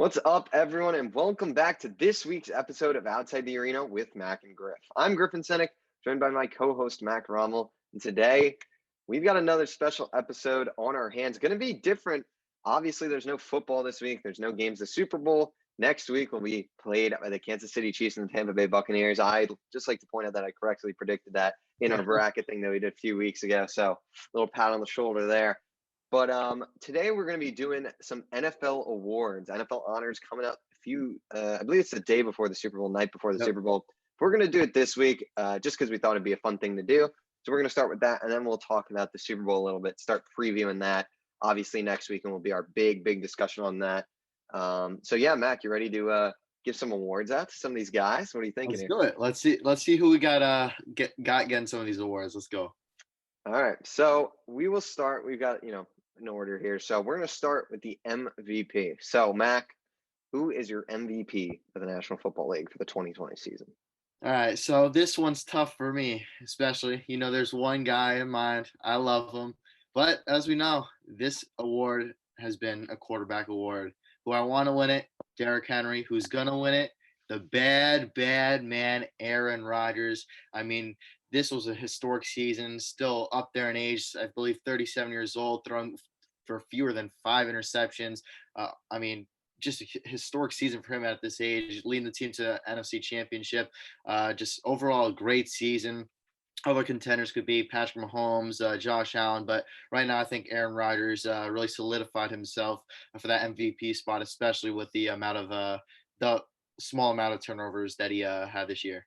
What's up, everyone, and welcome back to this week's episode of Outside the Arena with Mac and Griff. I'm Griffin Senek, joined by my co-host Mac Rommel, and today we've got another special episode on our hands. Going to be different. Obviously, there's no football this week. There's no games. The Super Bowl next week will be played by the Kansas City Chiefs and the Tampa Bay Buccaneers. I'd just like to point out that I correctly predicted that in our bracket thing that we did a few weeks ago. So a little pat on the shoulder there. But today we're going to be doing some NFL awards, NFL honors coming up. I believe it's the day before the Super Bowl, night before the Super Bowl. We're going to do it this week just because we thought it'd be a fun thing to do. So we're going to start with that, and then we'll talk about the Super Bowl a little bit, start previewing that. Obviously, next week, and will be our big discussion on that. So yeah, Mac, you ready to give some awards out to some of these guys? What are you thinking Let's do it. Let's see who we got getting some of these awards. Let's go. All right, so we will start. We've got an order here. So we're going to start with the MVP. So Mac, who is your MVP for the National Football League for the 2020 season? All right, so this one's tough for me, especially. There's one guy in mind. I love him. But as we know, this award has been a quarterback award. Who I want to win it, Derrick Henry. Who's going to win it? The bad man, Aaron Rodgers. This was a historic season, still up there in age, I believe 37 years old, throwing for fewer than 5 interceptions. Just a historic season for him at this age, leading the team to NFC Championship. Just overall a great season. Other contenders could be Patrick Mahomes, Josh Allen, but right now I think Aaron Rodgers really solidified himself for that MVP spot, especially with the small amount of turnovers that he had this year.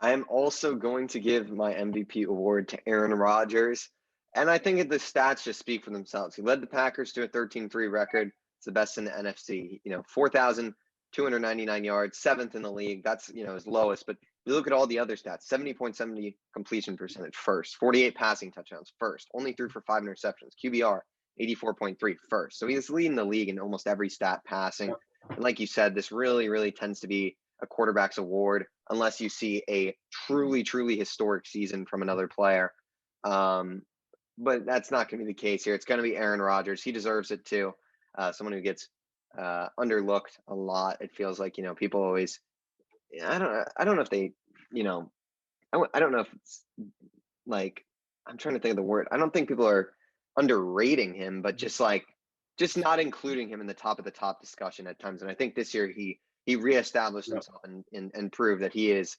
I am also going to give my MVP award to Aaron Rodgers. And I think the stats just speak for themselves. He led the Packers to a 13-3 record. It's the best in the NFC. 4,299 yards, 7th in the league. That's, his lowest. But you look at all the other stats, 70.70 completion percentage, first. 48 passing touchdowns, first. Only threw for 5 interceptions. QBR, 84.3, first. So he's leading the league in almost every stat passing. And like you said, this really tends to be a quarterback's award unless you see a truly historic season from another player. But that's not going to be the case here. It's going to be Aaron Rodgers. He deserves it too. Someone who gets underlooked a lot. It feels like, people always, I don't know if they, I don't know if it's like, I'm trying to think of the word. I don't think people are underrating him, but just not including him in the top discussion at times. And I think this year he reestablished himself and proved that he is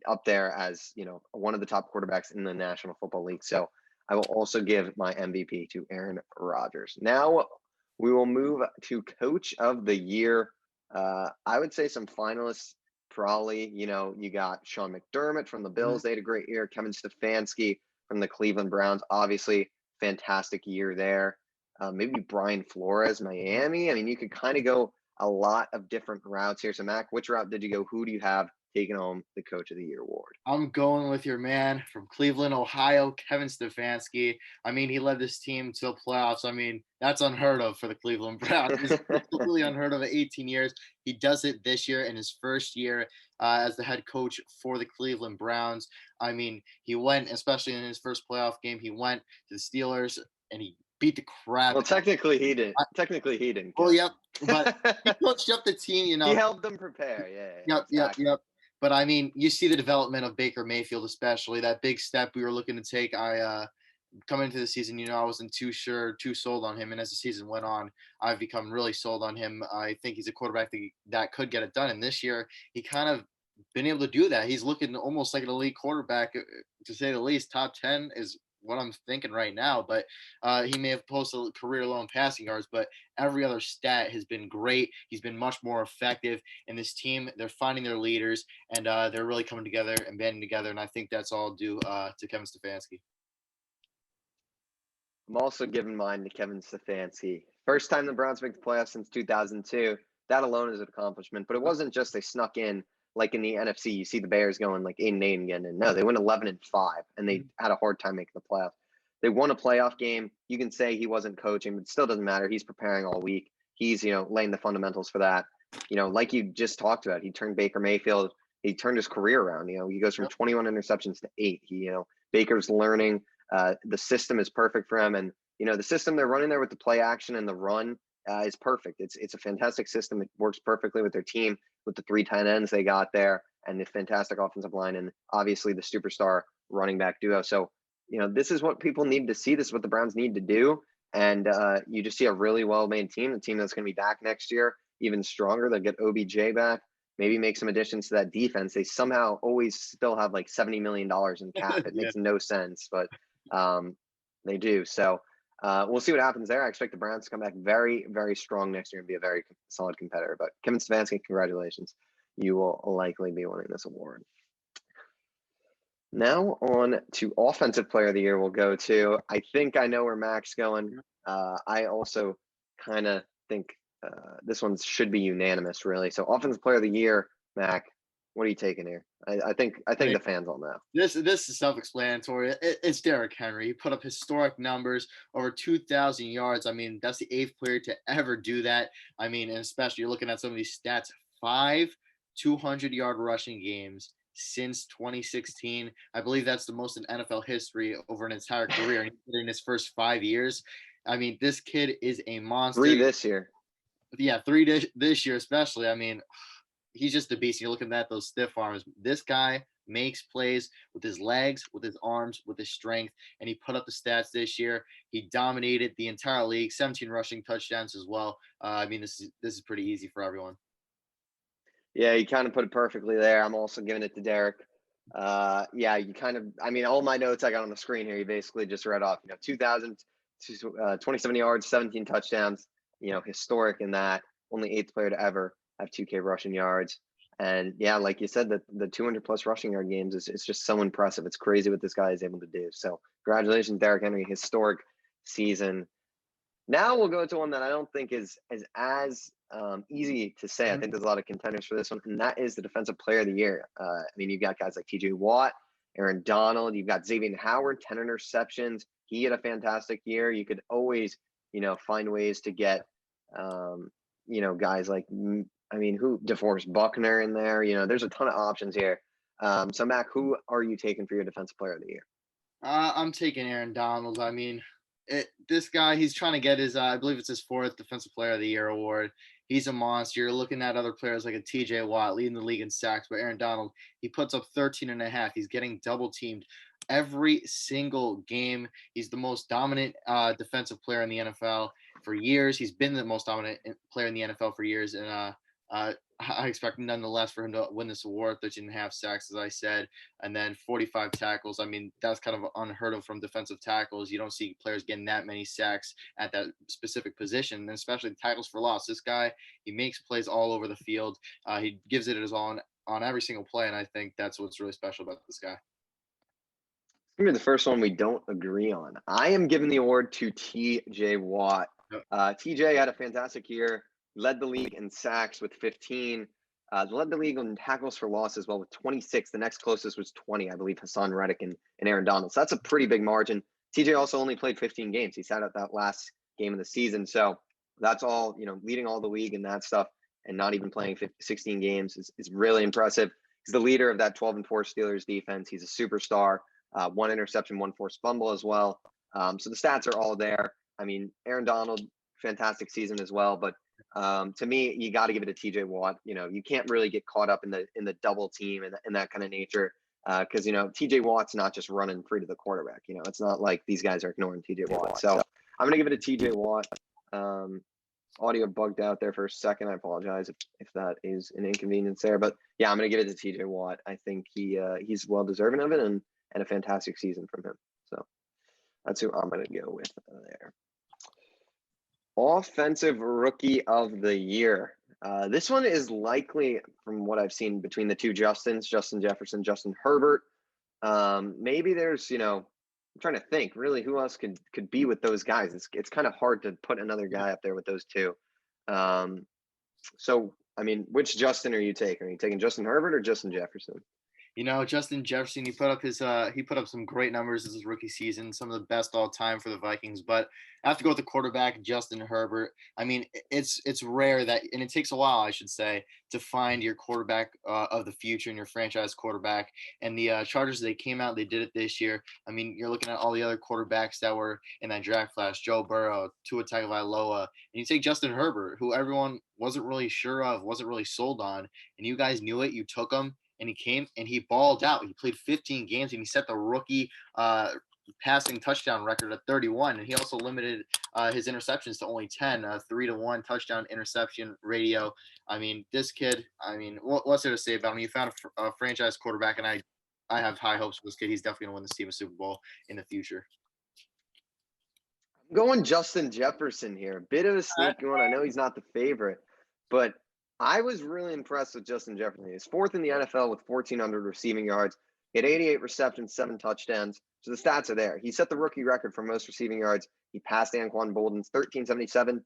up there as, one of the top quarterbacks in the National Football League. So I will also give my MVP to Aaron Rodgers. Now we will move to Coach of the Year. I would say some finalists probably, you got Sean McDermott from the Bills. They had a great year. Kevin Stefanski from the Cleveland Browns. Obviously, fantastic year there. Maybe Brian Flores, Miami. You could kind of go a lot of different routes here. So, Mac, which route did you go? Who do you have taking home the Coach of the Year award? I'm going with your man from Cleveland, Ohio, Kevin Stefanski. He led this team to the playoffs. That's unheard of for the Cleveland Browns. It's completely unheard of at 18 years. He does it this year in his first year as the head coach for the Cleveland Browns. He went, especially in his first playoff game, he went to the Steelers and he beat the crap. Well, technically he didn't. Well, yep. But he coached up the team, He helped them prepare. Yeah. Exactly. Yep. But you see the development of Baker Mayfield, especially that big step we were looking to take. Coming into the season, I wasn't too sold on him. And as the season went on, I've become really sold on him. I think he's a quarterback that could get it done. And this year, he kind of been able to do that. He's looking almost like an elite quarterback, to say the least. Top 10 is what I'm thinking right now, but he may have posted career-low in passing yards, but every other stat has been great. He's been much more effective, and this team, they're finding their leaders, and they're really coming together and banding together, and I think that's all due to Kevin Stefanski. I'm also giving mine to Kevin Stefanski. First time the Browns make the playoffs since 2002. That alone is an accomplishment, but it wasn't just they snuck in like in the NFC. You see the Bears going like 8-8 again, and no, they went 11-5, and they had a hard time making the playoffs. They won a playoff game. You can say he wasn't coaching, but it still doesn't matter. He's preparing all week. He's laying the fundamentals for that. Like you just talked about, he turned Baker Mayfield. He turned his career around. He goes from 21 interceptions to 8. Baker's learning. The system is perfect for him, and the system they're running there with the play action and the run is perfect. It's a fantastic system. It works perfectly with their team, with the 3 tight ends they got there, and the fantastic offensive line, and obviously the superstar running back duo. So, this is what people need to see. This is what the Browns need to do. And you just see a really well-made team, a team that's going to be back next year, even stronger. They'll get OBJ back, maybe make some additions to that defense. They somehow always still have like $70 million in cap. It Yeah. makes no sense, but they do. So we'll see what happens there. I expect the Browns to come back very, very strong next year and be a very solid competitor. But Kevin Stefanski, congratulations. You will likely be winning this award. Now on to Offensive Player of the Year we'll go to. I think I know where Mac's going. I also kind of think this one should be unanimous, really. So Offensive Player of the Year, Mac, what are you taking here? I think the fans all know. This is self-explanatory. It's Derrick Henry. He put up historic numbers, over 2,000 yards. I mean, that's the 8th player to ever do that. I mean, and especially you're looking at some of these stats, 5 200-yard rushing games since 2016. I believe that's the most in NFL history over an entire career in his first 5 years. I mean, this kid is a monster. 3 this year. Yeah, 3 this year especially. I mean, he's just a beast. You're looking at those stiff arms. This guy makes plays with his legs, with his arms, with his strength, and he put up the stats this year. He dominated the entire league, 17 rushing touchdowns as well. I mean, this is pretty easy for everyone. Yeah, you kind of put it perfectly there. I'm also giving it to Derek. Yeah, you kind of, I mean, all my notes I got on the screen here, you basically just read off, 2,000, 27 yards, 17 touchdowns, historic in that. Only 8th player to ever have 2K rushing yards. And yeah, like you said, the 200 plus rushing yard games it's just so impressive. It's crazy what this guy is able to do. So congratulations, Derrick Henry, historic season. Now we'll go to one that I don't think is as easy to say. I think there's a lot of contenders for this one, and that is the Defensive Player of the Year. I mean, you've got guys like TJ Watt, Aaron Donald, you've got Xavier Howard, 10 interceptions. He had a fantastic year. You could always, find ways to get, guys like, DeForest Buckner in there. There's a ton of options here. So, Mac, who are you taking for your Defensive Player of the Year? I'm taking Aaron Donald. I mean, this guy, he's trying to get his, I believe it's his 4th Defensive Player of the Year award. He's a monster. You're looking at other players like a TJ Watt leading the league in sacks, but Aaron Donald, he puts up 13.5. He's getting double teamed every single game. He's the most dominant defensive player in the NFL for years. He's been the most dominant player in the NFL for years. And I expect nonetheless for him to win this award, 13.5 sacks, as I said, and then 45 tackles. I mean, that's kind of unheard of from defensive tackles. You don't see players getting that many sacks at that specific position, and especially tackles for loss. This guy, he makes plays all over the field. He gives it his all on every single play, and I think that's what's really special about this guy. It's going to be the first one we don't agree on. I am giving the award to TJ Watt. TJ had a fantastic year. Led the league in sacks with 15. Led the league in tackles for loss as well with 26. The next closest was 20, I believe, Hassan Reddick and Aaron Donald. So that's a pretty big margin. TJ also only played 15 games. He sat out that last game of the season. So that's all, leading all the league and that stuff and not even playing 16 games is really impressive. He's the leader of that 12-4 Steelers defense. He's a superstar. 1 interception, 1 forced fumble as well. So the stats are all there. I mean, Aaron Donald, fantastic season as well. But to me, you got to give it to TJ Watt. You can't really get caught up in the double team and that kind of nature because TJ Watt's not just running free to the quarterback. It's not like these guys are ignoring TJ Watt. So I'm gonna give it to TJ Watt. Audio bugged out there for a second. I apologize if that is an inconvenience there, but yeah, I'm gonna give it to TJ Watt. I think he's well deserving of it and a fantastic season from him. So that's who I'm gonna go with there. Offensive Rookie of the Year. This one is likely, from what I've seen, between the two Justins, Justin Jefferson, Justin Herbert. Maybe there's, I'm trying to think, really, who else could be with those guys? It's kind of hard to put another guy up there with those two. So, I mean, which Justin are you taking? Are you taking Justin Herbert or Justin Jefferson? Justin Jefferson, he put up some great numbers this rookie season, some of the best all time for the Vikings. But I have to go with the quarterback, Justin Herbert. I mean, it's rare that, and it takes a while, I should say, to find your quarterback of the future and your franchise quarterback. And the Chargers, they came out, they did it this year. I mean, you're looking at all the other quarterbacks that were in that draft class: Joe Burrow, Tua Tagovailoa, and you take Justin Herbert, who everyone wasn't really sure of, wasn't really sold on, and you guys knew it. You took him, and he came and he balled out. He played 15 games and he set the rookie passing touchdown record at 31. And he also limited his interceptions to only 10, 3-1 touchdown interception ratio. I mean, this kid, I mean, what's there to say about him? You found a franchise quarterback, and I have high hopes for this kid. He's definitely going to win this team a Super Bowl in the future. I'm going Justin Jefferson here. A bit of a sneaky one. I know he's not the favorite, but I was really impressed with Justin Jefferson. He's fourth in the NFL with 1,400 receiving yards. He had 88 receptions, 7 touchdowns. So the stats are there. He set the rookie record for most receiving yards. He passed Anquan Bolden's 1,377.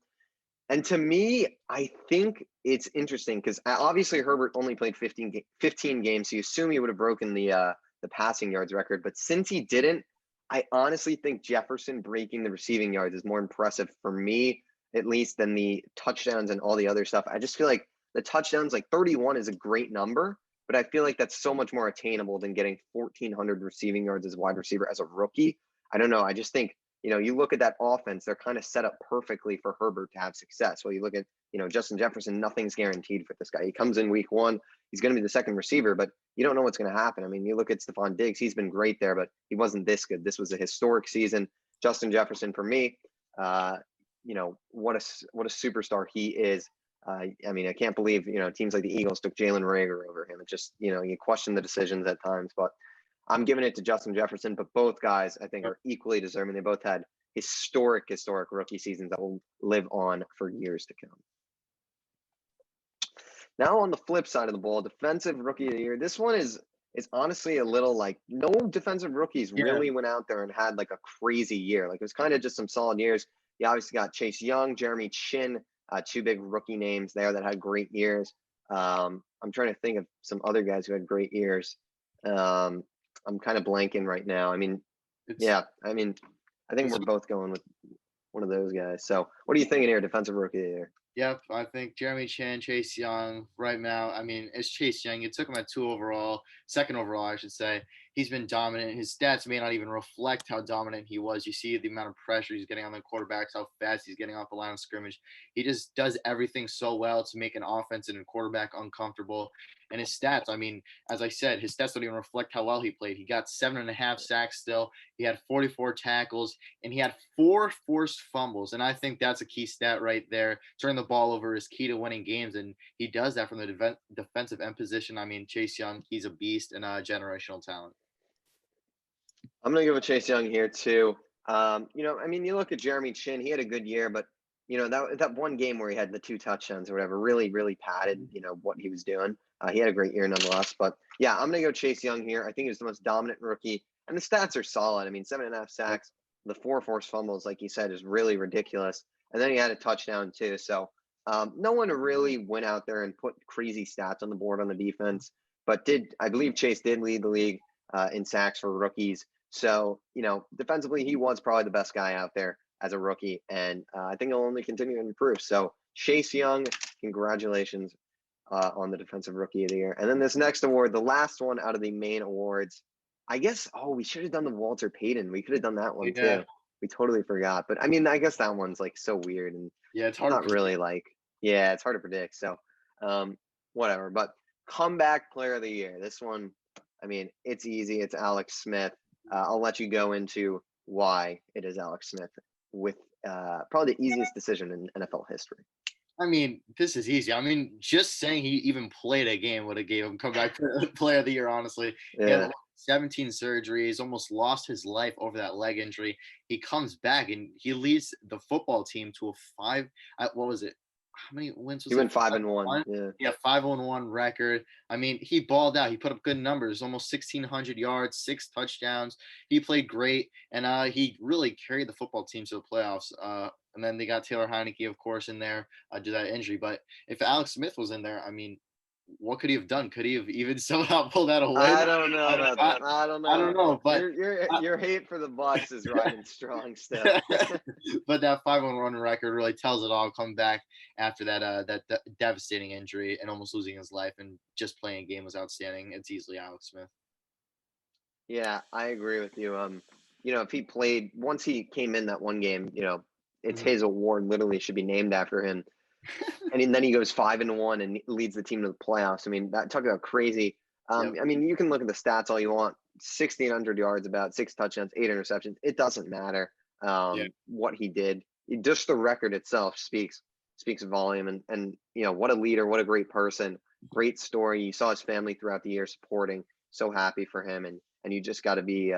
And to me, I think it's interesting because obviously Herbert only played 15 games, so you assume he would have broken the passing yards record. But since he didn't, I honestly think Jefferson breaking the receiving yards is more impressive for me, at least, than the touchdowns and all the other stuff. I just feel like the touchdowns, like 31 is a great number, but I feel like that's so much more attainable than getting 1,400 receiving yards as a wide receiver as a rookie. I don't know. I just think, you look at that offense, they're kind of set up perfectly for Herbert to have success. Well, you look at, Justin Jefferson, nothing's guaranteed for this guy. He comes in week 1, he's going to be the second receiver, but you don't know what's going to happen. I mean, you look at Stephon Diggs, he's been great there, but he wasn't this good. This was a historic season. Justin Jefferson, for me, what a superstar he is. I mean, I can't believe, teams like the Eagles took Jalen Reagor over him. It just, you question the decisions at times, but I'm giving it to Justin Jefferson. But both guys, I think, are equally deserving. They both had historic rookie seasons that will live on for years to come. Now on the flip side of the ball, defensive rookie of the year. This one is honestly a little like no defensive rookies really went out there and had like a crazy year. Like it was kind of just some solid years. You obviously got Chase Young, Jeremy Chin, 2 big rookie names there that had great years. I'm trying to think of some other guys who had great years. I'm kind of blanking right now. I mean, I think we're both going with one of those guys. So what are you thinking here, defensive rookie of the year? Yep, I think Jeremy Chin, Chase Young right now. I mean, it's Chase Young. You took him at 2nd overall, I should say. He's been dominant. His stats may not even reflect how dominant he was. You see the amount of pressure he's getting on the quarterbacks, how fast he's getting off the line of scrimmage. He just does everything so well to make an offense and a quarterback uncomfortable. And his stats, I mean, as I said, his stats don't even reflect how well he played. He got 7.5 sacks still. He had 44 tackles, and he had 4 forced fumbles. And I think that's a key stat right there. Turning the ball over is key to winning games, and he does that from the defensive end position. I mean, Chase Young, he's a beast and a generational talent. I'm going to go with Chase Young here too. I mean, you look at Jeremy Chin, he had a good year, but that one game where he had the 2 touchdowns or whatever really, really padded, what he was doing. He had a great year nonetheless. But yeah, I'm going to go Chase Young here. I think he was the most dominant rookie, and the stats are solid. I mean, 7.5 sacks, the 4 forced fumbles, like you said, is really ridiculous. And then he had a touchdown too. So no one really went out there and put crazy stats on the board on the defense, but I believe Chase did lead the league in sacks for rookies. So, defensively, he was probably the best guy out there as a rookie, and I think he'll only continue to improve. So, Chase Young, congratulations on the Defensive Rookie of the Year. And then this next award, the last one out of the main awards, I guess, we should have done the Walter Payton. We could have done that one too. We totally forgot. But, I mean, I guess that one's, like, so weird. And it's hard not really, like, it's hard to predict. So, whatever. But Comeback Player of the Year, this one, I mean, it's easy. It's Alex Smith. I'll let you go into why it is Alex Smith with probably the easiest decision in NFL history. I mean, this is easy. I mean, just saying he even played a game would have gave him Comeback Player of the Year, honestly. Yeah. He had 17 surgeries, almost lost his life over that leg injury. He comes back and he leads the football team to a what was it? How many wins was he went 5-1? Yeah, 5-1 record. I mean, he balled out. He put up good numbers, almost 1,600 yards, 6 touchdowns. He played great, and he really carried the football team to the playoffs. And then they got Taylor Heineke, of course, in there due to that injury. But if Alex Smith was in there, I mean, what could he have done? Could he have even somehow pulled out a win? I don't know about I, that. I don't I don't know. know, but Your hate for the Bucks is riding strong still. but that 5-1 run record really tells it all. Come back after that devastating injury and almost losing his life, and just playing a game was outstanding. It's easily Alex Smith. Yeah, I agree with you. If he played once he came in that one game, it's Mhm. his award. Literally should be named after him. And then he goes 5-1 and leads the team to the playoffs. I mean, that talk about crazy. Yep. I mean, you can look at the stats all you want. 1,600 yards, about 6 touchdowns, 8 interceptions. It doesn't matter Yeah. what he did. Just the record itself speaks volume. And what a leader, what a great person, great story. You saw his family throughout the year supporting. So happy for him, and you just got to be.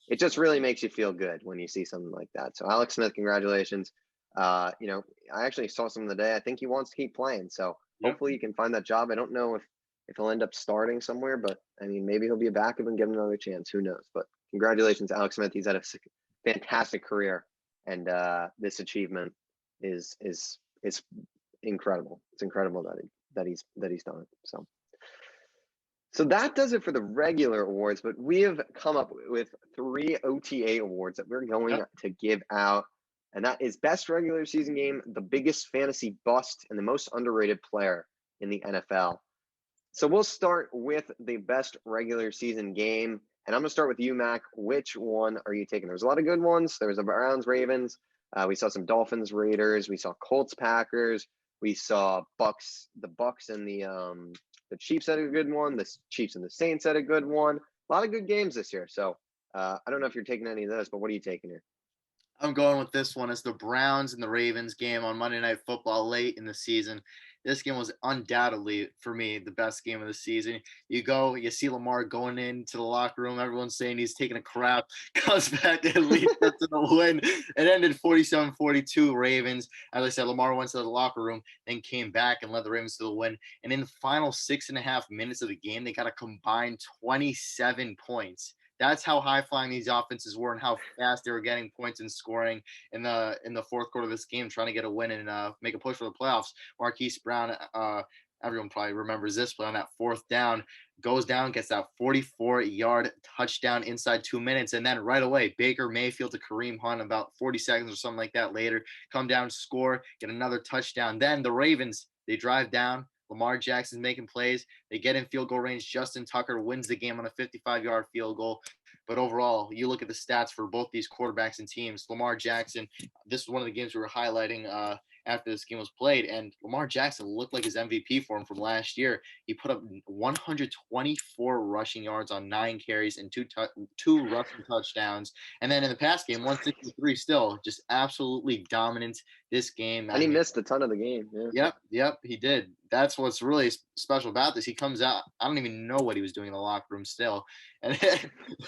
It just really makes you feel good when you see something like that. So Alex Smith, congratulations. I actually saw some today. I think he wants to keep playing. So Yep. hopefully he can find that job. I don't know if he'll end up starting somewhere, but I mean, maybe he'll be a backup and get another chance. Who knows? But congratulations, Alex Smith. He's had a fantastic career, and this achievement is incredible. It's incredible that he's done it. So that does it for the regular awards, but we have come up with 3 OTA awards that we're going Yep. to give out. And that is best regular season game, the biggest fantasy bust, and the most underrated player in the NFL. So we'll start with the best regular season game. And I'm going to start with you, Mac. Which one are you taking? There's a lot of good ones. There was the Browns, Ravens. We saw some Dolphins, Raiders. We saw Colts, Packers. We saw the Bucks and the Chiefs had a good one. The Chiefs and the Saints had a good one. A lot of good games this year. So I don't know if you're taking any of those, but what are you taking here? I'm going with this one. It's the Browns and the Ravens game on Monday Night Football late in the season. This game was undoubtedly, for me, the best game of the season. You see Lamar going into the locker room. Everyone's saying he's taking a crap. Comes back and leads them to the win. It ended 47-42 Ravens. As I said, Lamar went to the locker room, then came back and led the Ravens to the win. And in the final 6.5 minutes of the game, they got a combined 27 points. That's how high flying these offenses were and how fast they were getting points and scoring in the fourth quarter of this game, trying to get a win and make a push for the playoffs. Marquise Brown, everyone probably remembers this play on that fourth down, goes down, gets that 44-yard touchdown inside 2 minutes, and then right away Baker Mayfield to Kareem Hunt about 40 seconds or something like that later, come down, score, get another touchdown. Then the Ravens, they drive down. Lamar Jackson's making plays. They get in field goal range. Justin Tucker wins the game on a 55-yard field goal. But overall, you look at the stats for both these quarterbacks and teams. Lamar Jackson, this is one of the games we were highlighting after this game was played, and Lamar Jackson looked like his MVP for him from last year. He put up 124 rushing yards on 9 carries and two rushing touchdowns. And then in the past game, 163 still, just absolutely dominant this game. And he missed a ton of the game. Yeah. Yep, he did. That's what's really special about this. He comes out, I don't even know what he was doing in the locker room still. And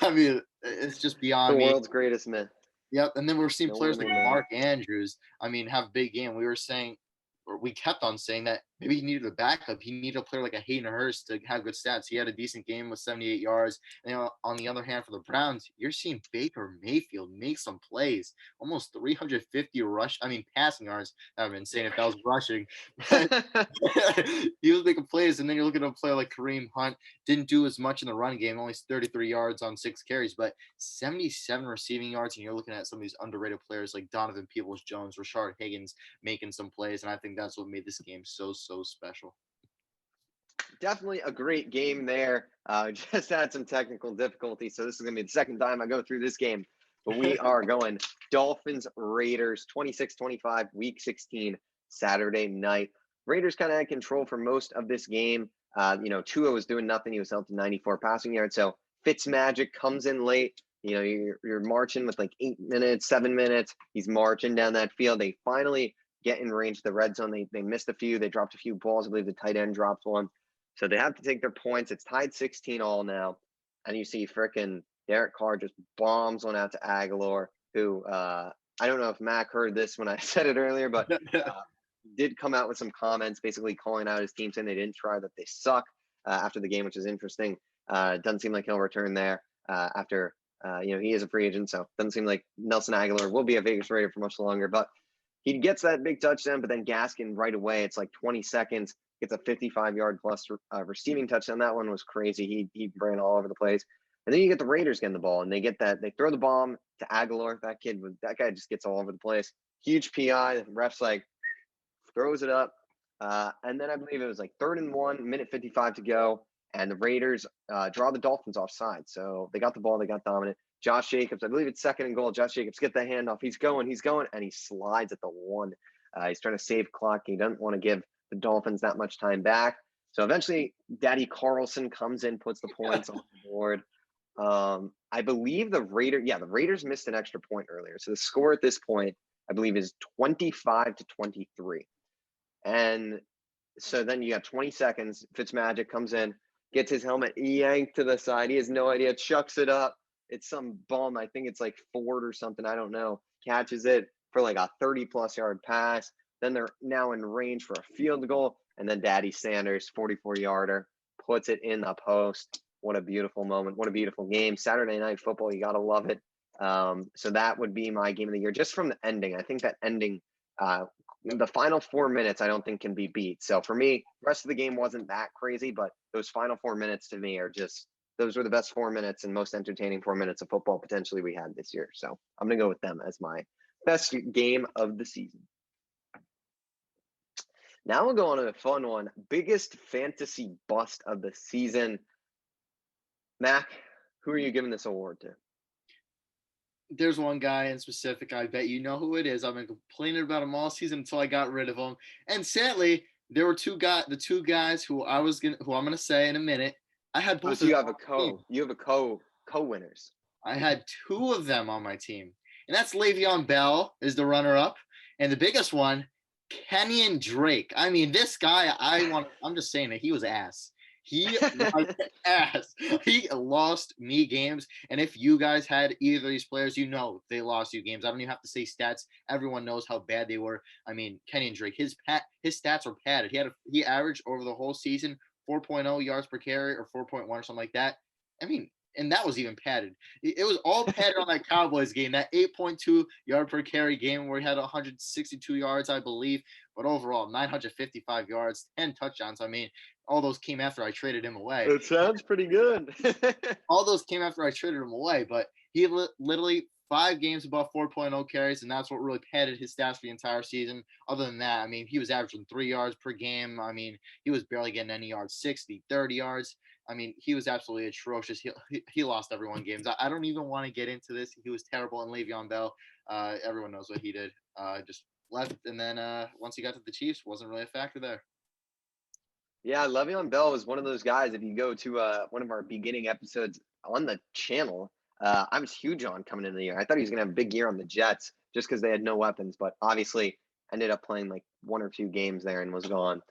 I mean, it's just beyond The me. world's greatest myth. Yep, and then we're seeing No players one like will know. Mark Andrews, have a big game. We were saying, or we kept on saying that maybe he needed a backup. He needed a player like a Hayden Hurst to have good stats. He had a decent game with 78 yards. And on the other hand, for the Browns, you're seeing Baker Mayfield make some plays, almost 350 passing yards. That would have been insane if that was rushing. He was making plays, and then you're looking at a player like Kareem Hunt, didn't do as much in the run game, only 33 yards on 6 carries, but 77 receiving yards. And you're looking at some of these underrated players like Donovan Peoples-Jones, Rashard Higgins making some plays, and I think that's what made this game so special. Definitely a great game there. Just had some technical difficulty, so this is going to be the second time I go through this game. But we are going Dolphins Raiders 26-25 week 16 Saturday night. Raiders kind of had control for most of this game. Tua was doing nothing. He was held to 94 passing yards. So Fitzmagic comes in late. You're marching with like 8 minutes, 7 minutes. He's marching down that field. They finally get in range of the red zone. They missed a few. They dropped a few balls. I believe the tight end dropped one. So they have to take their points. It's tied 16 all now. And you see frickin' Derek Carr just bombs one out to Aguilar, who I don't know if Mac heard this when I said it earlier, but did come out with some comments basically calling out his team, saying they didn't try, that they suck after the game, which is interesting. Doesn't seem like he'll return there after, he is a free agent. So doesn't seem like Nelson Aguilar will be a Vegas Raider for much longer. But he gets that big touchdown, but then Gaskin right away, it's like 20 seconds, gets a 55-yard plus receiving touchdown. That one was crazy. He ran all over the place. And then you get the Raiders getting the ball, and they throw the bomb to Aguilar. That guy just gets all over the place. Huge PI. The ref's like throws it up. And then I believe it was like 3rd and 1, minute 55 to go. And the Raiders draw the Dolphins offside. So they got the ball. They got dominant. Josh Jacobs, I believe it's 2nd and goal. Josh Jacobs get that handoff. He's going, and he slides at the 1. He's trying to save clock. He doesn't want to give the Dolphins that much time back. So eventually, Daddy Carlson comes in, puts the points on the board. I believe the Raiders missed an extra point earlier. So the score at this point, I believe, is 25-23. And so then you got 20 seconds. Fitzmagic comes in, gets his helmet yanked to the side. He has no idea, chucks it up. It's some bum. I think it's like Ford or something. I don't know. Catches it for like a 30-plus yard pass. Then they're now in range for a field goal. And then Daddy Sanders, 44-yarder, puts it in the post. What a beautiful moment. What a beautiful game. Saturday Night Football. You got to love it. So that would be my game of the year. Just from the ending. I think that ending, the final 4 minutes, I don't think can be beat. So for me, the rest of the game wasn't that crazy, but those final 4 minutes to me are just, those were the best 4 minutes and most entertaining 4 minutes of football potentially we had this year. So I'm going to go with them as my best game of the season. Now we'll go on to the fun one. Biggest fantasy bust of the season. Mac, who are you giving this award to? There's one guy in specific. I bet you know who it is. I've been complaining about him all season until I got rid of him. And sadly, there were the two guys who I'm gonna say in a minute. I had both. So you have a co-winners. I had 2 of them on my team, and that's Le'Veon Bell is the runner-up, and the biggest one, Kenyon Drake. I mean, this guy, I'm just saying that he was ass. He was ass. He lost me games. And if you guys had either of these players, you know they lost you games. I don't even have to say stats. Everyone knows how bad they were. I mean, Kenyon Drake, his stats were padded. He averaged over the whole season 4.0 yards per carry or 4.1 or something like that. I mean, and that was even padded. It was all padded on that Cowboys game, that 8.2 yard per carry game where he had 162 yards, I believe. But overall, 955 yards, 10 touchdowns. I mean, all those came after I traded him away. It sounds pretty good. All those came after I traded him away, but he literally 5 games above 4.0 carries, and that's what really padded his stats for the entire season. Other than that, I mean, he was averaging 3 yards per game. I mean, he was barely getting any yards, 60, 30 yards. I mean, he was absolutely atrocious. He lost everyone games. I don't even want to get into this. He was terrible. And Le'Veon Bell, everyone knows what he did. Just left, and then once he got to the Chiefs, wasn't really a factor there. Yeah, Le'Veon Bell was one of those guys. If you go to one of our beginning episodes on the channel, I was huge on coming into the year. I thought he was going to have a big year on the Jets just because they had no weapons, but obviously ended up playing like 1 or 2 games there and was gone.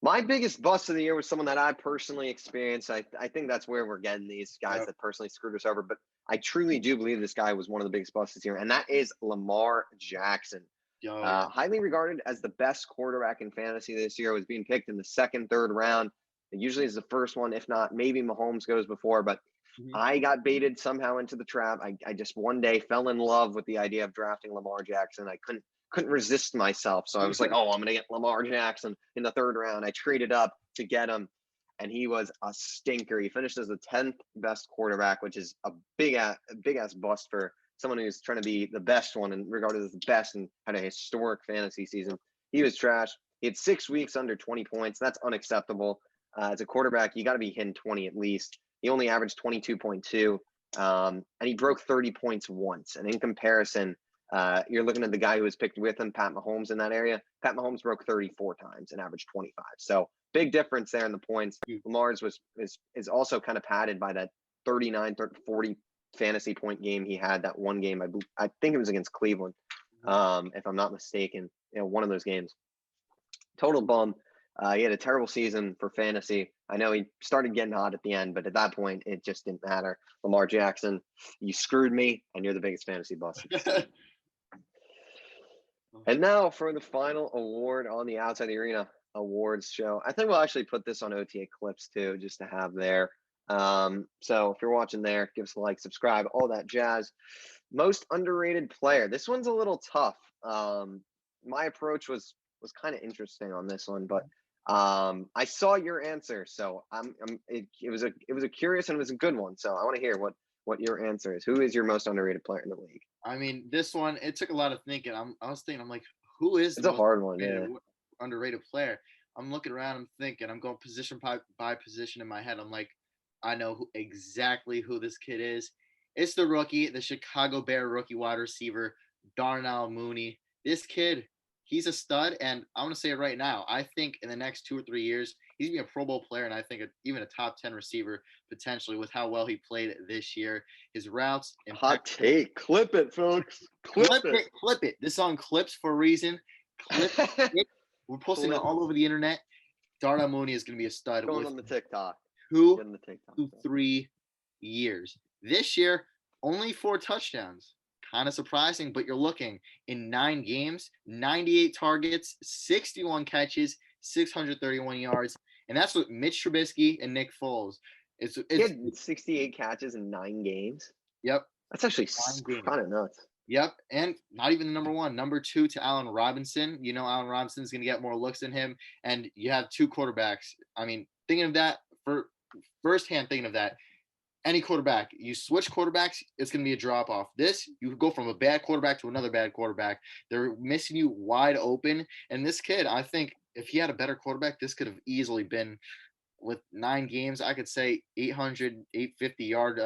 My biggest bust of the year was someone that I personally experienced. I think that's where we're getting these guys that personally screwed us over, but I truly do believe this guy was one of the biggest busts this year, and that is Lamar Jackson. Highly regarded as the best quarterback in fantasy this year, was being picked in the 2nd, 3rd round. It usually is the first one, if not, maybe Mahomes goes before, but I got baited somehow into the trap. I just one day fell in love with the idea of drafting Lamar Jackson. I couldn't resist myself. So I was like, oh, I'm going to get Lamar Jackson in the 3rd round. I traded up to get him, and he was a stinker. He finished as the 10th best quarterback, which is a big ass bust for someone who's trying to be the best one and regarded as the best and had a historic fantasy season. He was trash. He had 6 weeks under 20 points. That's unacceptable. As a quarterback, you got to be hitting 20 at least. He only averaged 22.2, and he broke 30 points once. And in comparison, you're looking at the guy who was picked with him, Pat Mahomes, in that area. Pat Mahomes broke 34 times and averaged 25. So big difference there in the points. Lamar's is also kind of padded by that 39, 40 fantasy point game he had. That one game, I think it was against Cleveland, if I'm not mistaken. One of those games. Total bum. He had a terrible season for fantasy. I know he started getting hot at the end, but at that point, it just didn't matter. Lamar Jackson, you screwed me, and you're the biggest fantasy bust. And now for the final award on the Outside the Arena Awards show. I think we'll actually put this on OTA clips too, just to have there. So if you're watching there, give us a like, subscribe, all that jazz. Most underrated player. This one's a little tough. My approach was kind of interesting on this one, but I saw your answer, so it was a curious and it was a good one. So I want to hear what your answer is. Who is your most underrated player in the league? I mean, this one, it took a lot of thinking. I was thinking, I'm like, who is the It's a most hard one, yeah. underrated player? I'm looking around, I'm thinking, I'm going position by position in my head. I'm like, I know exactly who this kid is. It's the rookie, the Chicago Bear rookie wide receiver, Darnell Mooney. This kid, he's a stud, and I'm going to say it right now. I think in the next 2 or 3 years, he's going to be a Pro Bowl player, and I think even a top 10 receiver potentially with how well he played this year. His routes. Hot take. Clip it, folks. Clip it. Clip it. This song clips for a reason. Clip it. We're posting it all over the internet. Darnell Mooney is going to be a stud. Going on the TikTok. 2 to 3 years. This year, only 4 touchdowns. Kind of surprising, but you're looking in 9 games, 98 targets, 61 catches, 631 yards. And that's with Mitch Trubisky and Nick Foles. He had 68 catches in 9 games. Yep. That's actually kind of nuts. Yep, and not even the number 1. Number 2 to Allen Robinson. You know Allen Robinson's going to get more looks than him, and you have 2 quarterbacks. I mean, thinking of that, firsthand thinking of that, any quarterback, you switch quarterbacks, it's going to be a drop-off. This, you go from a bad quarterback to another bad quarterback. They're missing you wide open, and this kid, I think if he had a better quarterback, this could have easily been, with 9 games, I could say 850 yards.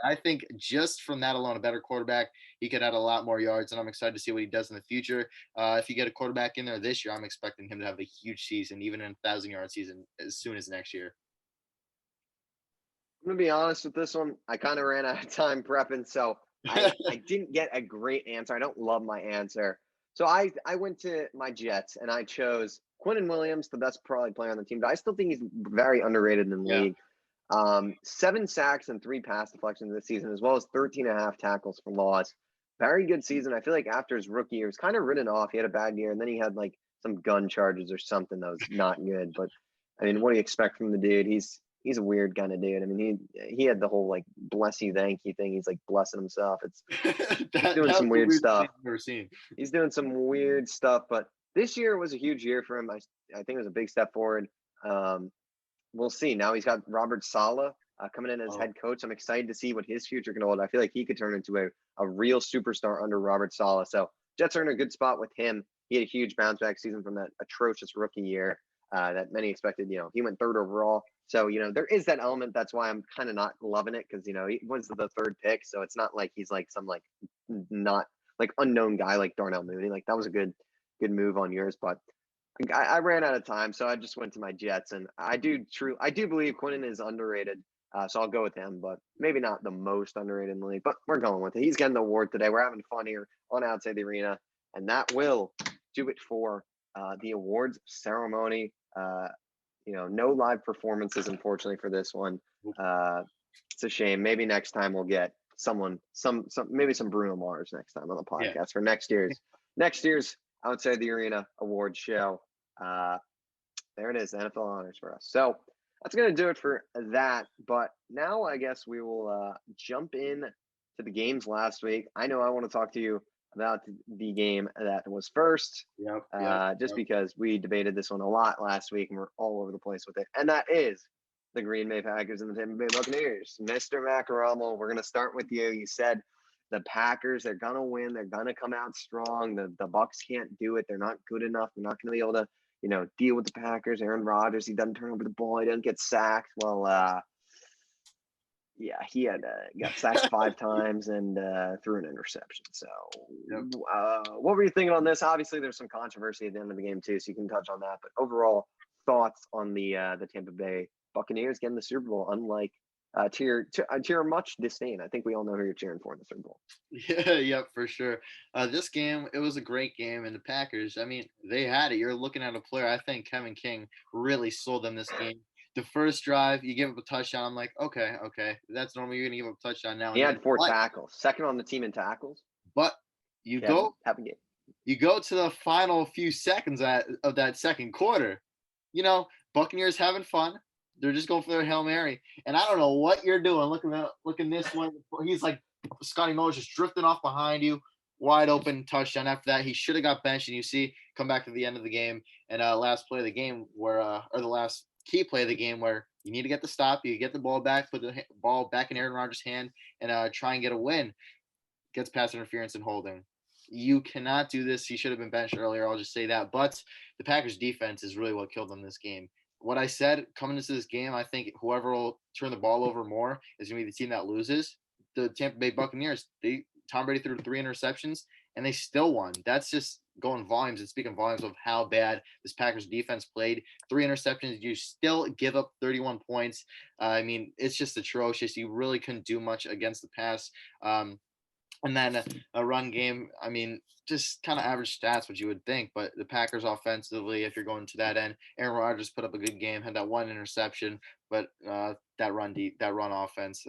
I think just from that alone, a better quarterback, he could add a lot more yards, and I'm excited to see what he does in the future. If you get a quarterback in there this year, I'm expecting him to have a huge season, even in a 1,000-yard season as soon as next year. I'm going to be honest with this one. I kind of ran out of time prepping, so I didn't get a great answer. I don't love my answer. So I went to my Jets, and I chose Quinnen Williams, the best probably player on the team, but I still think he's very underrated in the league. 7 sacks and 3 pass deflections this season, as well as 13.5 tackles for loss. Very good season. I feel like after his rookie year, he was kind of written off. He had a bad year, and then he had like some gun charges or something that was not good. But I mean, what do you expect from the dude? He's a weird kind of dude. I mean, he had the whole like bless you, thank you thing. He's like blessing himself. He's doing some weird stuff. I've never seen. He's doing some weird stuff, but this year was a huge year for him. I think it was a big step forward. We'll see. Now he's got Robert Saleh coming in as head coach. I'm excited to see what his future can hold. I feel like he could turn into a real superstar under Robert Saleh. So Jets are in a good spot with him. He had a huge bounce back season from that atrocious rookie year that many expected. He went 3rd overall. So, there is that element. That's why I'm kind of not loving it because, he was the 3rd pick. So it's not like he's like some like not like unknown guy like Darnell Mooney. Like that was a good move on yours, but I ran out of time, so I just went to my Jets, and I do believe Quinnen is underrated, so I'll go with him, but maybe not the most underrated in the league, but we're going with it. He's getting the award today. We're having fun here on Outside the Arena, and that will do it for the awards ceremony. No live performances, unfortunately, for this one. It's a shame. Maybe next time we'll get maybe some Bruno Mars next time on the podcast for next year's Outside the Arena Awards show. There it is, NFL honors for us. So that's going to do it for that. But now I guess we will jump in to the games last week. I know I want to talk to you about the game that was first, because we debated this one a lot last week and we're all over the place with it. And that is the Green Bay Packers and the Tampa Bay Buccaneers. Mr. Macaramal, we're going to start with you. You said the Packers, they're going to win. They're going to come out strong. The Bucs can't do it. They're not good enough. They're not going to be able to, deal with the Packers. Aaron Rodgers, he doesn't turn over the ball. He doesn't get sacked. Well, he got sacked 5 times and threw an interception. So what were you thinking on this? Obviously, there's some controversy at the end of the game too, so you can touch on that. But overall thoughts on the Tampa Bay Buccaneers getting the Super Bowl, unlike to your much disdain. I think we all know who you're cheering for in the Super Bowl. Yeah, for sure. This game, it was a great game, and the Packers, I mean, they had it. You're looking at a player. I think Kevin King really sold them this game. The first drive, you give up a touchdown. I'm like, okay, that's normal. You're gonna give up a touchdown now. He had 4 tackles, second on the team in tackles. But you go to the final few seconds of that second quarter. Buccaneers having fun. They're just going for their Hail Mary. And I don't know what you're doing. Looking this way. He's like Scotty Moe's just drifting off behind you. Wide open touchdown. After that, he should have got benched. And you see come back to the end of the game and last play of the game where or the last key play of the game where you need to get the stop, you get the ball back, put the ball back in Aaron Rodgers' hand, and try and get a win. Gets pass interference and holding. You cannot do this. He should have been benched earlier. I'll just say that. But the Packers' defense is really what killed them this game. What I said coming into this game, I think whoever will turn the ball over more is going to be the team that loses. The Tampa Bay Buccaneers, Tom Brady threw 3 interceptions and they still won. That's just going volumes and speaking volumes of how bad this Packers defense played. 3 interceptions, you still give up 31 points. I mean, it's just atrocious. You really couldn't do much against the pass. And then a run game, I mean, just kind of average stats, what you would think. But the Packers offensively, if you're going to that end, Aaron Rodgers put up a good game, had that 1 interception, but that run offense,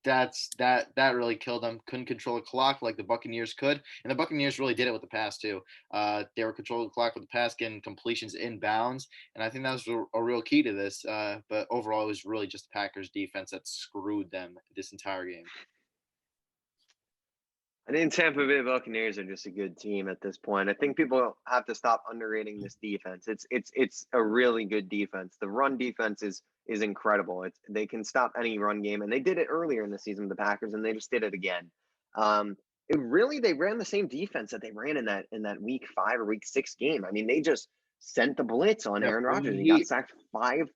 that really killed them. Couldn't control the clock like the Buccaneers could, and the Buccaneers really did it with the pass too. They were controlling the clock with the pass, getting completions inbounds, and I think that was a real key to this. But overall, it was really just the Packers defense that screwed them this entire game. I think Tampa Bay Buccaneers are just a good team at this point. I think people have to stop underrating this defense. It's a really good defense. The run defense is incredible. They can stop any run game, and they did it earlier in the season with the Packers, and they just did it again. They ran the same defense that they ran in that week 5 or week 6 game. I mean, they just sent the blitz on Aaron Rodgers. He got sacked five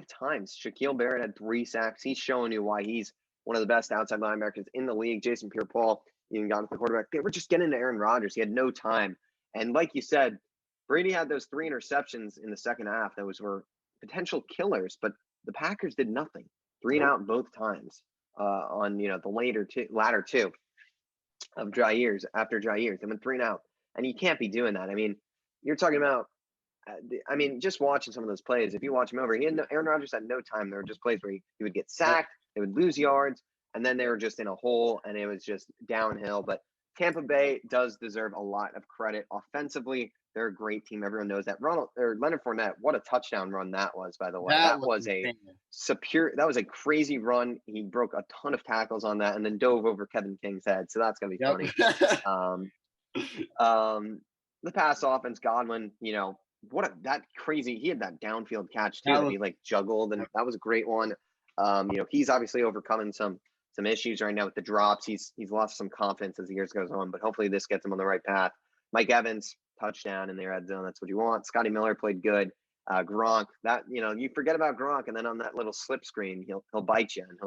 times. Shaquille Barrett had 3 sacks. He's showing you why he's one of the best outside linebackers in the league. Jason Pierre-Paul even got to the quarterback. They were just getting to Aaron Rodgers. He had no time. And like you said, Brady had those 3 interceptions in the second half. Those were potential killers, but the Packers did nothing. 3 and out both times on the latter 2 of Jair's after Jair's. They went 3 and out, and you can't be doing that. I mean, you're talking about. Just watching some of those plays. If you watch him over, Aaron Rodgers had no time. There were just plays where he would get sacked, they would lose yards, and then they were just in a hole, and it was just downhill. But Tampa Bay does deserve a lot of credit offensively. They're a great team. Everyone knows that. Leonard Fournette, what a touchdown run that was, by the way. That was a crazy run. He broke a ton of tackles on that, and then dove over Kevin King's head. So that's gonna be funny. The pass offense, Godwin, he had that downfield catch too that he juggled, and that was a great one. He's obviously overcoming some issues right now with the drops. He's lost some confidence as the years goes on, but hopefully this gets him on the right path. Mike Evans, touchdown in the red zone. That's what you want. Scotty Miller played good. Gronk, that you forget about Gronk, and then on that little slip screen, he'll bite you and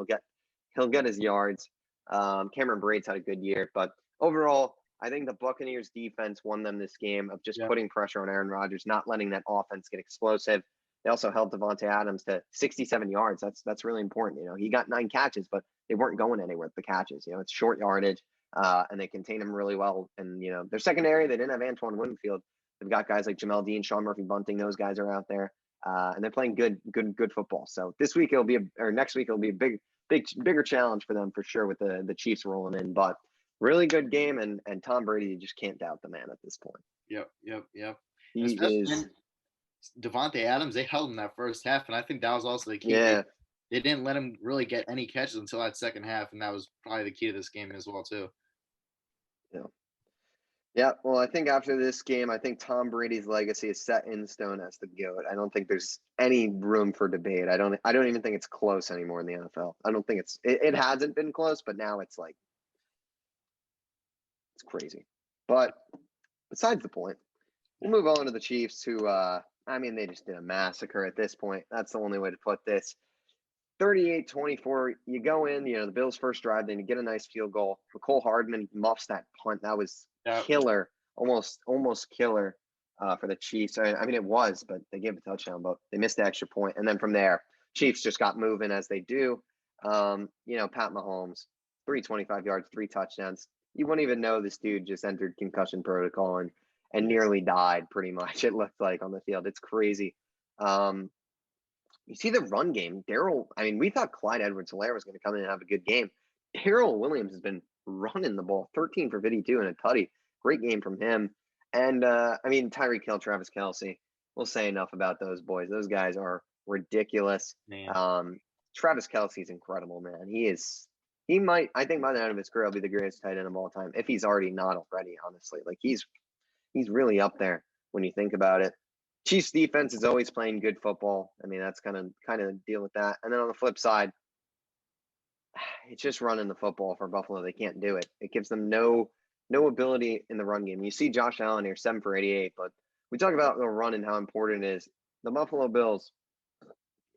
he'll get his yards. Cameron Brate's had a good year, but overall, I think the Buccaneers defense won them this game of just putting pressure on Aaron Rodgers, not letting that offense get explosive. They also held Devontae Adams to 67 yards. That's really important. He got 9 catches, but they weren't going anywhere with the catches. It's short yardage, and they contain him really well. And their secondary, they didn't have Antoine Winfield. They've got guys like Jamel Dean, Sean Murphy Bunting. Those guys are out there, and they're playing good football. So next week it'll be a bigger challenge for them for sure with the Chiefs rolling in. But really good game, and Tom Brady, you just can't doubt the man at this point. Yep. He is. Devontae Adams, they held him that first half, and I think that was also the key. Yeah. They didn't let him really get any catches until that second half, and that was probably the key to this game as well, too. Yeah. Well, I think after this game, I think Tom Brady's legacy is set in stone as the GOAT. I don't think there's any room for debate. I don't even think it's close anymore in the NFL. I don't think it hasn't been close, but now it's it's crazy. But besides the point, we'll move on to the Chiefs, who they just did a massacre at this point. That's the only way to put this. 38-24, you go in, the Bills' first drive, then you get a nice field goal. McCole Hardman muffs that punt. That was killer, almost killer for the Chiefs. It was, but they gave a touchdown, but they missed the extra point. And then from there, Chiefs just got moving as they do. Pat Mahomes, 325 yards, 3 touchdowns. You wouldn't even know this dude just entered concussion protocol and nearly died, pretty much, it looked like, on the field. It's crazy. You see the run game. We thought Clyde Edwards-Helaire was going to come in and have a good game. Darrell Williams has been running the ball, 13 for 52 and a tutty. Great game from him. And, Tyreek Hill, Travis Kelce. We'll say enough about those boys. Those guys are ridiculous. Travis Kelce's incredible, man. He might, I think by the end of his career, will be the greatest tight end of all time, if he's already not already, honestly. He's really up there. when you think about it. Chiefs defense is always playing good football. I mean, that's kind of deal with that. And then on the flip side, it's just running the football for Buffalo. They can't do it. It gives them no ability in the run game. You see Josh Allen here, 7 for 88, but we talk about the run and how important it is. The Buffalo Bills,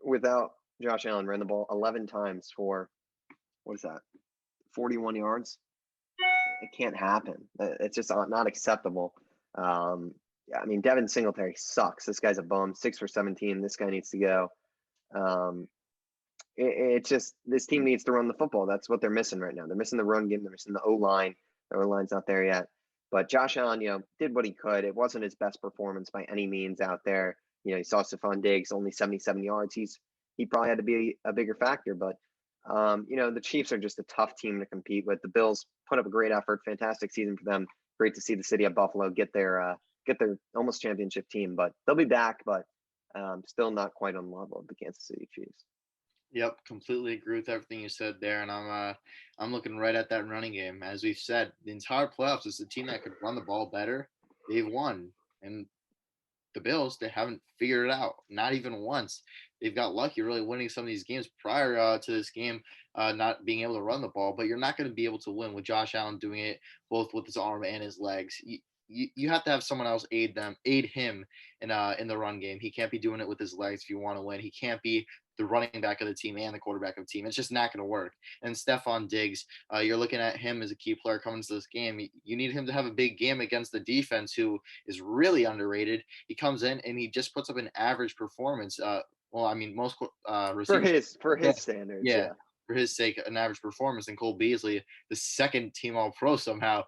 without Josh Allen, ran the ball 11 times for, what is that, 41 yards? It can't happen. It's just not acceptable. Yeah, I mean, Devin Singletary sucks. This guy's a bum. 6 for 17. This guy needs to go. It's just this team needs to run the football. That's what they're missing right now. They're missing the run game. They're missing the O-line. The O-line's not there yet. But Josh Allen, did what he could. It wasn't his best performance by any means out there. You saw Stephon Diggs, only 77 yards. He probably had to be a bigger factor. But, the Chiefs are just a tough team to compete with. The Bills put up a great effort. Fantastic season for them. Great to see the city of Buffalo get their almost championship team. But they'll be back, but still not quite on the level of the Kansas City Chiefs. Yep, completely agree with everything you said there, and I'm looking right at that running game. As we've said, the entire playoffs is the team that could run the ball better. They've won, and the Bills, they haven't figured it out, not even once. They've got lucky really winning some of these games prior to this game, not being able to run the ball. But you're not going to be able to win with Josh Allen doing it both with his arm and his legs. You have to have someone else aid him in the run game. He can't be doing it with his legs if you want to win. He can't be the running back of the team and the quarterback of the team. It's just not going to work. And Stephon Diggs, you're looking at him as a key player coming to this game. You need him to have a big game against the defense, who is really underrated. He comes in and he just puts up an average performance. Most receivers for his standards, yeah. For his sake, an average performance. And Cole Beasley, the second team All-Pro somehow,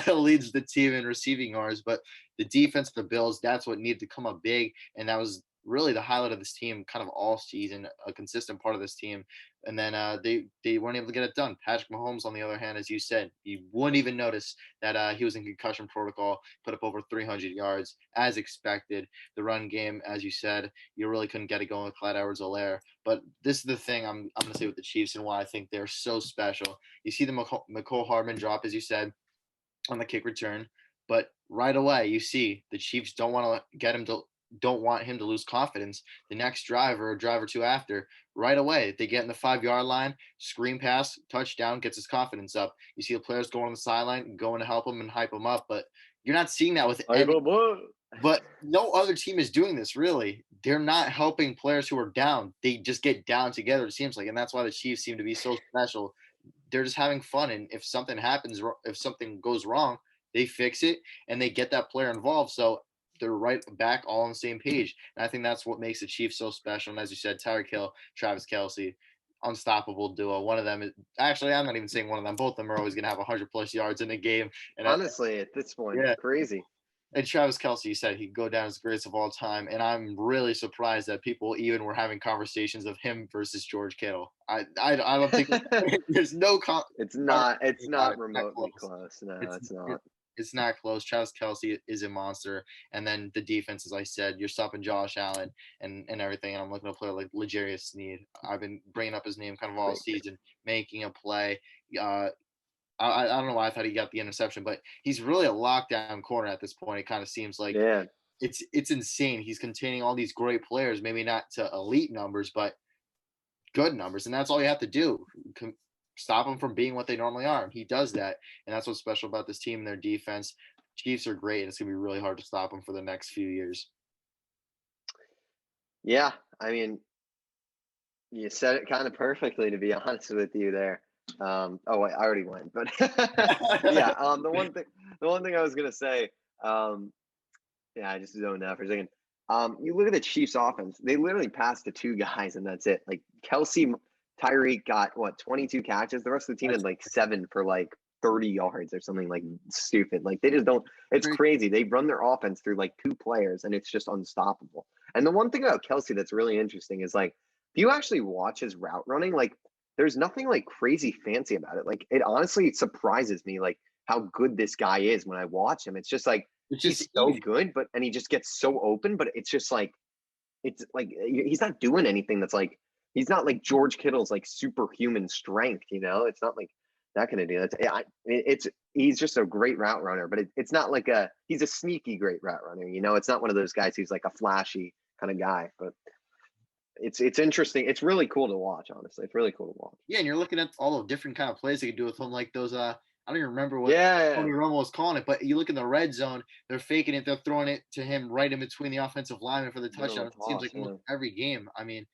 leads the team in receiving yards. But the defense of the Bills, that's what needed to come up big, and that was really the highlight of this team kind of all season, a consistent part of this team. And then they weren't able to get it done. Patrick Mahomes, on the other hand, as you said, you wouldn't even notice that he was in concussion protocol, put up over 300 yards as expected. The run game, as you said, you really couldn't get it going with Clyde Edwards-Helaire. But this is the thing I'm going to say with the Chiefs and why I think they're so special. You see the Mecole Hardman drop, as you said, on the kick return. But right away, you see the Chiefs don't want him to lose confidence. The next drive or a drive or two after, right away, they get in the 5-yard line, screen pass, touchdown, gets his confidence up. You see the players going on the sideline, going to help him and hype him up, but you're not seeing that with but no other team is doing this, really. They're not helping players who are down. They just get down together, it seems like, and that's why the Chiefs seem to be so special. They're just having fun, and if something goes wrong, they fix it, and they get that player involved. So they're right back all on the same page. And I think that's what makes the Chiefs so special. And as you said, Tyreek Hill, Travis Kelce, unstoppable duo. One of them is actually, I'm not even saying one of them. Both of them are always going to have 100+ yards in a game. And honestly, at this point, yeah, crazy. And Travis Kelce, you said he'd go down as the greatest of all time. And I'm really surprised that people even were having conversations of him versus George Kittle. I don't think there's no. It's not remotely close. No, it's not. It's not close. Travis Kelce is a monster. And then the defense, as I said, you're stopping Josh Allen and everything. And I'm looking at a player like L'Jarius Sneed. I've been bringing up his name kind of all season, making a play. I don't know why I thought he got the interception, but he's really a lockdown corner at this point. It kind of seems like it's insane. He's containing all these great players, maybe not to elite numbers, but good numbers. And that's all you have to do. Stop them from being what they normally are. He does that. And that's what's special about this team and their defense. Chiefs are great, and it's going to be really hard to stop them for the next few years. Yeah. I mean, you said it kind of perfectly, to be honest with you there. I already went, but yeah. The one thing I was gonna say, I just zoned out for a second. You look at the Chiefs' offense; they literally passed to 2 guys, and that's it. Like Kelce, Tyreek got 22 catches. The rest of the team had 7 for 30 yards or something stupid. They just don't. It's crazy. They run their offense through 2 players, and it's just unstoppable. And the one thing about Kelce that's really interesting is if you actually watch his route running, there's nothing crazy fancy about it. It honestly surprises me how good this guy is when I watch him. It's just he's so good, and he just gets so open. But it's just he's not doing anything that's he's not George Kittle's superhuman strength. It's not That kind of deal. He's just a great route runner, but it's not like he's a sneaky great route runner. It's not one of those guys who's like a flashy kind of guy, but it's interesting. It's really cool to watch, honestly. It's really cool to watch. Yeah, and you're looking at all the different kind of plays they could do with him, like those I don't even remember what Yeah. Tony Romo was calling it, but you look in the red zone, they're faking it, they're throwing it to him right in between the offensive lineman for the touchdown. It seems like almost every game. I mean,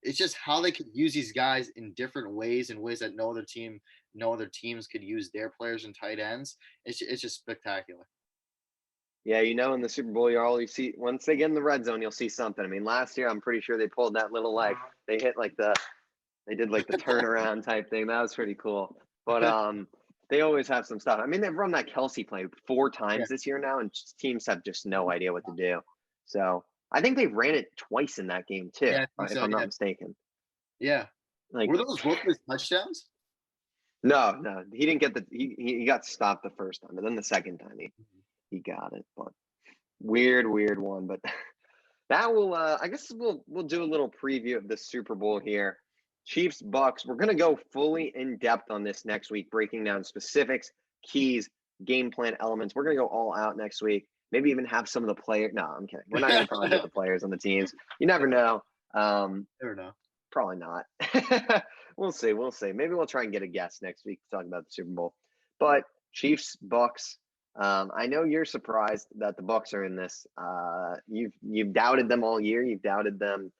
it's just how they could use these guys in different ways, in ways that no other teams could use their players and tight ends. It's just spectacular. Yeah, in the Super Bowl, you see once they get in the red zone, you'll see something. I mean, last year I'm pretty sure they pulled that little they hit they did the turnaround type thing. That was pretty cool. But they always have some stuff. I mean, they've run that Kelsey play 4 times this year now, and teams have just no idea what to do. So I think they ran it twice in that game too, if I'm not mistaken. Yeah. Were those both his touchdowns? No, he didn't get he got stopped the first time, and then the second time he got it. But weird one. But that will I guess we'll do a little preview of the Super Bowl here. Chiefs, Bucks. We're gonna go fully in depth on this next week, breaking down specifics, keys, game plan elements. We're gonna go all out next week. Maybe even have some of the players. No, I'm kidding. We're not gonna probably get the players on the teams. You never know. Never know. Probably not. We'll see. Maybe we'll try and get a guest next week to talk about the Super Bowl. But Chiefs, Bucks. I know you're surprised that the Bucks are in this. You've doubted them all year. You've doubted them.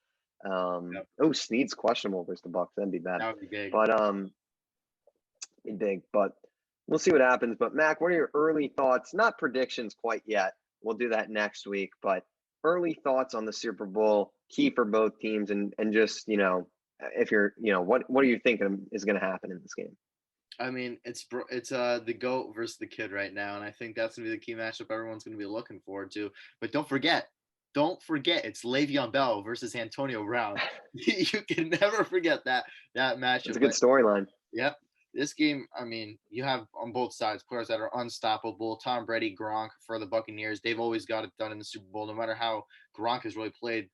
Yep. Oh, Snead's questionable versus the Bucks. That'd be bad. That would be big. But big. But we'll see what happens. But Mac, what are your early thoughts? Not predictions quite yet. We'll do that next week. But early thoughts on the Super Bowl, key for both teams, and just if you're what are you thinking is going to happen in this game? I mean, it's the GOAT versus the kid right now, and I think that's going to be the key matchup everyone's going to be looking forward to. But don't forget, it's Le'Veon Bell versus Antonio Brown. You can never forget that matchup. It's a good storyline. Yep. This game, I mean, you have on both sides players that are unstoppable. Tom Brady, Gronk for the Buccaneers. They've always got it done in the Super Bowl, no matter how Gronk has really played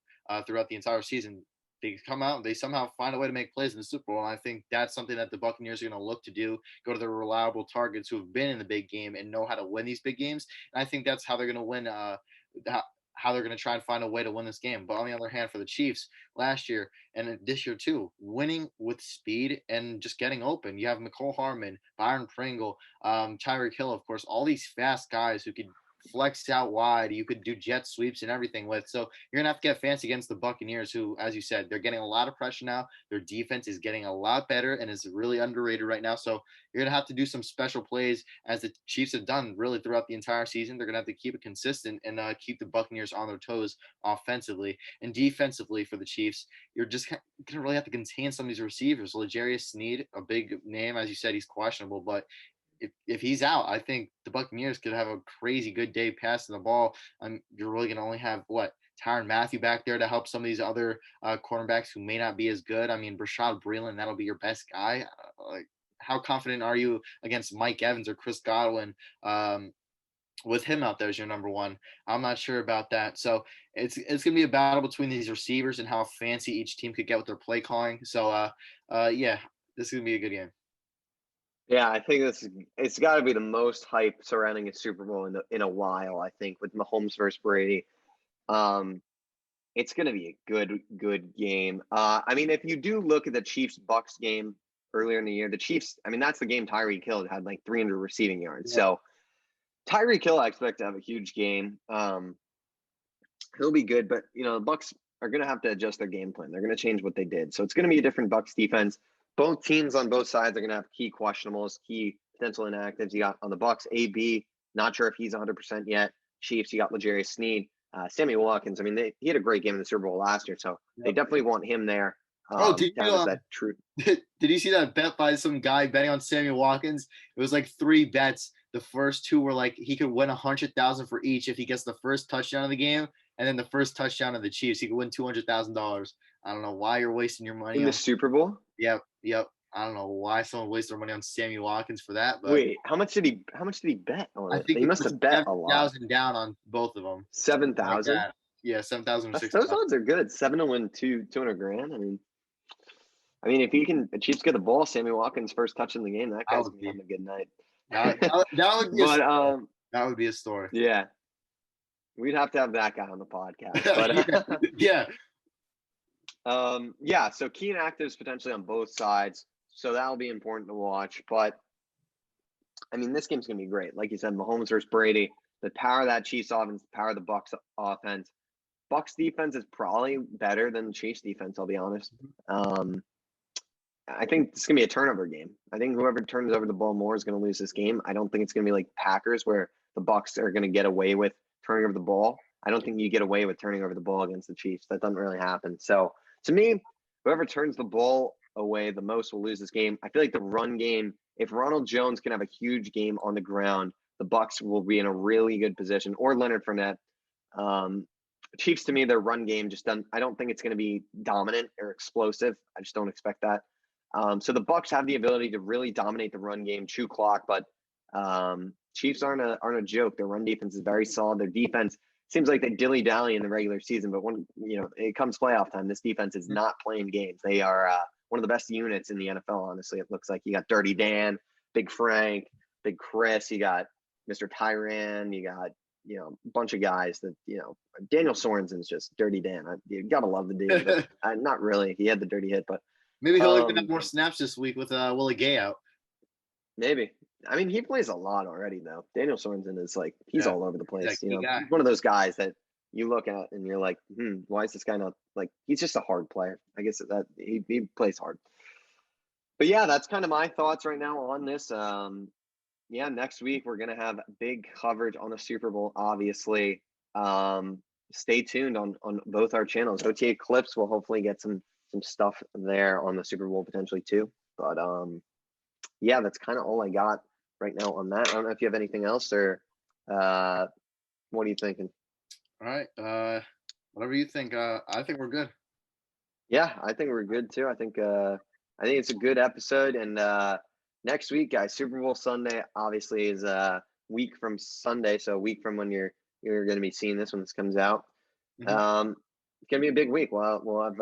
throughout the entire season. They come out, they somehow find a way to make plays in the Super Bowl. And I think that's something that the Buccaneers are going to look to do, go to the reliable targets who have been in the big game and know how to win these big games. And I think that's how they're going to win, how they're going to try and find a way to win this game. But on the other hand, for the Chiefs last year and this year too, winning with speed and just getting open. You have McCole Harmon, Byron Pringle, Tyreek Hill, of course, all these fast guys who could flex out wide. You could do jet sweeps and everything with. So you're going to have to get fancy against the Buccaneers, who, as you said, they're getting a lot of pressure now. Their defense is getting a lot better and is really underrated right now. So you're going to have to do some special plays, as the Chiefs have done really throughout the entire season. They're going to have to keep it consistent and keep the Buccaneers on their toes offensively. And defensively for the Chiefs, you're just going to really have to contain some of these receivers. L'Jarius Sneed, a big name, as you said, he's questionable, but if he's out, I think the Buccaneers could have a crazy good day passing the ball. You're really going to only have Tyrann Mathieu back there to help some of these other cornerbacks who may not be as good. I mean, Rashad Breeland, that'll be your best guy. How confident are you against Mike Evans or Chris Godwin with him out there as your number one? I'm not sure about that. So it's going to be a battle between these receivers and how fancy each team could get with their play calling. So, yeah, this is going to be a good game. Yeah, I think it's got to be the most hype surrounding a Super Bowl in a while. I think with Mahomes versus Brady, it's going to be a good game. I mean, if you do look at the Chiefs Bucks game earlier in the year, the Chiefs, I mean, that's the game Tyreek Hill had 300 receiving yards. Yeah. So Tyreek Hill, I expect to have a huge game. He'll be good, but the Bucks are going to have to adjust their game plan. They're going to change what they did. So it's going to be a different Bucks defense. Both teams on both sides are going to have key questionables, key potential inactives. You got on the Bucks, AB, not sure if he's 100% yet. Chiefs, you got L'Jarius Sneed, Sammy Watkins. I mean, he had a great game in the Super Bowl last year, so they definitely want him there. Did you see that bet by some guy betting on Sammy Watkins? It was 3 bets. The first 2 were he could win $100,000 for each if he gets the first touchdown of the game, and then the first touchdown of the Chiefs, he could win $200,000. I don't know why you're wasting your money in the Super Bowl. Yep. I don't know why someone wasted their money on Sammy Watkins for that. But wait, how much did he bet on it? I think he must have bet a lot. 7,000 down on both of them. 7,000. Yeah, 7,000. Those odds are good. 7 to win $200,000. I mean, I mean, if the Chiefs get the ball, Sammy Watkins' first touch in the game, that guy's would gonna be have a good night. that would be a But story. That would be a story. yeah, we'd have to have that guy on the podcast. But Yeah. yeah. So key inactives potentially on both sides, so that'll be important to watch. But I mean, this game's gonna be great. Like you said, Mahomes versus Brady. The power of that Chiefs offense, the power of the Bucks offense. Bucks defense is probably better than the Chiefs defense. I'll be honest. I think it's gonna be a turnover game. I think whoever turns over the ball more is gonna lose this game. I don't think it's gonna be like Packers where the Bucks are gonna get away with turning over the ball. I don't think you get away with turning over the ball against the Chiefs. That doesn't really happen. So to me, whoever turns the ball away the most will lose this game. I feel like the run game, if Ronald Jones can have a huge game on the ground, the Bucks will be in a really good position. Or Leonard Fournette. Chiefs, to me, their run game just doesn't. I don't think it's going to be dominant or explosive. I just don't expect that. So the Bucks have the ability to really dominate the run game, chew clock, but Chiefs aren't a joke. Their run defense is very solid. Their defense seems like they dilly-dally in the regular season, but when it comes playoff time, this defense is not playing games. They are one of the best units in the NFL. Honestly, it looks like you got Dirty Dan, Big Frank, Big Chris. You got Mr. Tyran. You got a bunch of guys that Daniel Sorensen's just Dirty Dan. You gotta love the dude. But, not really. He had the dirty hit, but. Maybe he'll even have more snaps this week with Willie Gay out. Maybe. I mean, he plays a lot already, though. Daniel Sorensen is he's all over the place. He's one of those guys that you look at and you're like, why is this guy not he's just a hard player. I guess that he plays hard. But yeah, that's kind of my thoughts right now on this. Yeah, next week we're gonna have big coverage on the Super Bowl, obviously. Stay tuned on both our channels. OTA Clips will hopefully get some stuff there on the Super Bowl potentially too. But yeah, that's kind of all I got right now on that. I don't know if you have anything else or what are you thinking? All right. Whatever you think. I think we're good. Yeah, I think we're good too. I think it's a good episode. And next week, guys, Super Bowl Sunday obviously is a week from Sunday, so a week from when you're going to be seeing this when this comes out. Mm-hmm. It's gonna be a big week. We'll have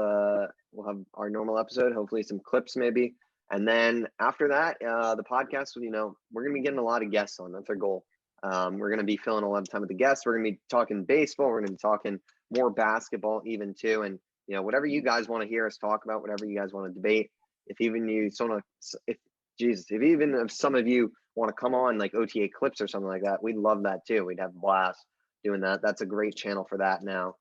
our normal episode, hopefully some clips maybe, and then after that, the podcast. We're gonna be getting a lot of guests on. That's our goal. We're gonna be filling a lot of time with the guests. We're gonna be talking baseball. We're gonna be talking more basketball even too, and whatever you guys want to hear us talk about, whatever you guys want to debate. If even some of you want to come on like OTA Clips or something like that, we'd love that too. We'd have a blast doing that. That's a great channel for that now.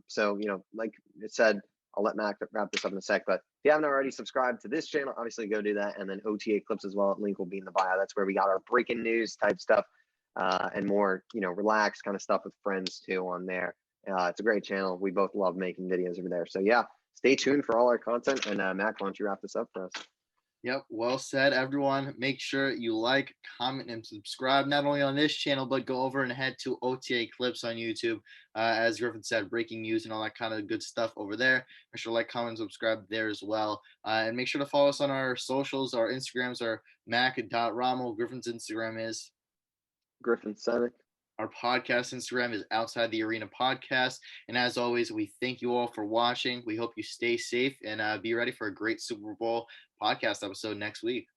So, like I said, I'll let Mac wrap this up in a sec, but if you haven't already subscribed to this channel, obviously go do that. And then OTA Clips as well. Link will be in the bio. That's where we got our breaking news type stuff, and more, relaxed kind of stuff with friends too on there. It's a great channel. We both love making videos over there. So yeah, stay tuned for all our content. And Mac, why don't you wrap this up for us? Yep, well said, everyone. Make sure you like, comment, and subscribe, not only on this channel, but go over and head to OTA Clips on YouTube. As Griffin said, breaking news and all that kind of good stuff over there. Make sure to like, comment, and subscribe there as well. And make sure to follow us on our socials. Our Instagrams are mac.rommel. Griffin's Instagram is Griffin Senek. Our podcast Instagram is Outside the Arena Podcast. And as always, we thank you all for watching. We hope you stay safe and be ready for a great Super Bowl podcast episode next week.